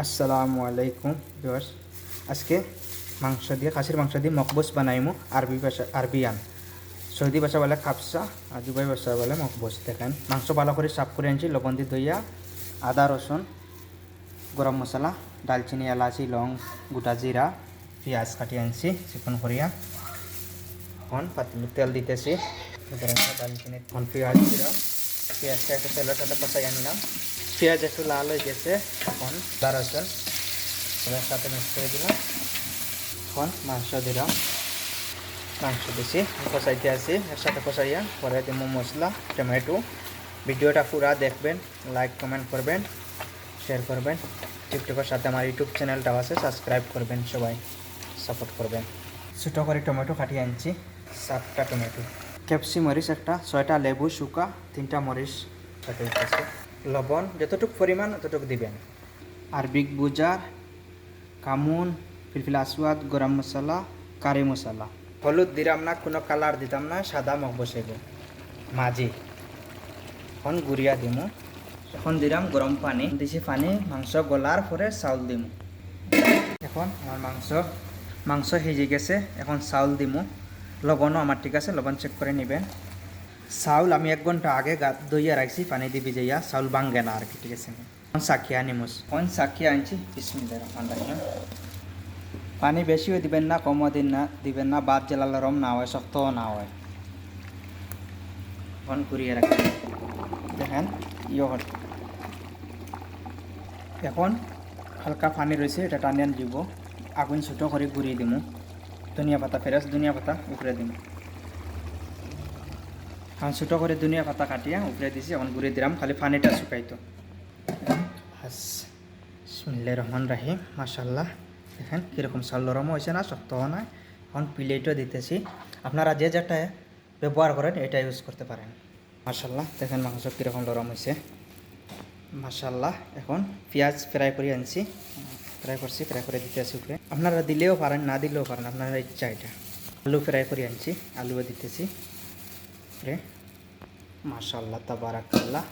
আসসালামু আলাইকুম ভিউয়ার্স। আজকে মাংস দিয়ে খাসির মাংস দিয়ে মকবুস বানাইমু। আরবিয়ান সৌদি ভাষা বলে কাবসা আর দুবাই ভাষা বলে মকবুস। দেখেন মাংস ভালো করে সাফ করে আনছি, লবণ দিয়ে ধুইয়া, আদা রসুন, গরম মশলা, দালচিনি, এলাচি, লং, গোটা জিরা, পেঁয়াজ কাটিয়ে আনছি চিকন করিয়া। এখন তেল দিতেছি, দালচিনি, পেঁয়াজ জিরা, পেঁয়াজটা একটু তেলের সাথে কষাই আনলাম। পেঁয়াজ একটু লাল হয়ে গেছে, এখন আদা রসুন এর সাথে মিক্স করে দিলাম। এখন মাংস দিলাম, মাংস দিছি কষাইতে আসি, এর সাথে কষাইয়া পরে দিব মশলা, টমেটো। ভিডিওটা পুরা দেখবেন, লাইক কমেন্ট করবেন, শেয়ার করবেন। টিকটকের সাথে আমার ইউটিউব চ্যানেলটাও আছে, সাবস্ক্রাইব করবেন, সবাই সাপোর্ট করবেন। ছোটো করে টমেটো কাটিয়ে আনছি, 7টা টমেটো, ক্যাপসি মরিচ একটা, 6টা লেবু শুকা, 3টা মরিচ সাথে দিতেছি। লবণ যতটুকু পরিমাণ ততটুকু দিবেন। আরবিক বুজার, কামুন, ফিলফিল আসওয়াদ, গরম মশলা, কারি মশলা। হলুদ দিলাম না, কোনো কালার দিতাম না, সাদা মগ বসাইব মাঝি। এখন গুড়িয়া দিমু। এখন দিলাম গরম পানি দিছি, পানি মাংস গলার পরে চাউল দিমু। এখন আমার মাংস সিজি গেছে, এখন চাউল দিমু। লবণও আমার ঠিক আছে, লবণ চেক করে নেবেন। চাউল আমি 1 ঘন্টা আগে দইয়া রাখছি, পানি দিয়ে ভিজাইয়া, চাউল ভাঙ্গে না আর কি, ঠিক আছে। সাকিয়া নিমুস, এখন সাকিয়া আনছি, বিসমিল্লাহির রহমানির রহিম। পানি বেশিও দিবেন না, কমও দিবেন না, বাদ জ্বালালে রম না হয়, শক্তও না হয়। এখন ঘুরিয়ে রাখবেন, দেখেন ইয়র। এখন হালকা পানি রয়েছে, এটা টানিয়ে দিব। আগুন ছোটো করে ঘুরিয়ে দিমু। ধনিয়া পাতা, ফ্রেশ ধনিয়া পাতা উপরে দিমু। এখন ছোটো করে ধনিয়া পাতা কাটিয়া উপরে দিছি, এখন ঘুরিয়ে দিলাম, খালি পানিটা শুকাইতো। বিসমিল্লাহির রহমানির রহিম। মাশাআল্লাহ, দেখেন কীরকম চাল নরমও হয়েছে না, শক্তও না। এখন প্লেটও দিতেছি, আপনারা যে যেটা ব্যবহার করেন এটা ইউজ করতে পারেন। মাশাআল্লাহ, দেখেন মাংস কীরকম নরম হয়েছে, মাশাআল্লাহ। এখন পেঁয়াজ ফ্রাই করে আনছি, ফ্রাই করে দিতেছি উপরে। আপনারা দিলেও পারেন, না দিলেও পারেন, আপনারা ইচ্ছা এটা। আলু ফ্রাই করে আনছি, আলুও দিতেছি উপরে। মাশাআল্লাহ, তাবারাকাল্লাহ।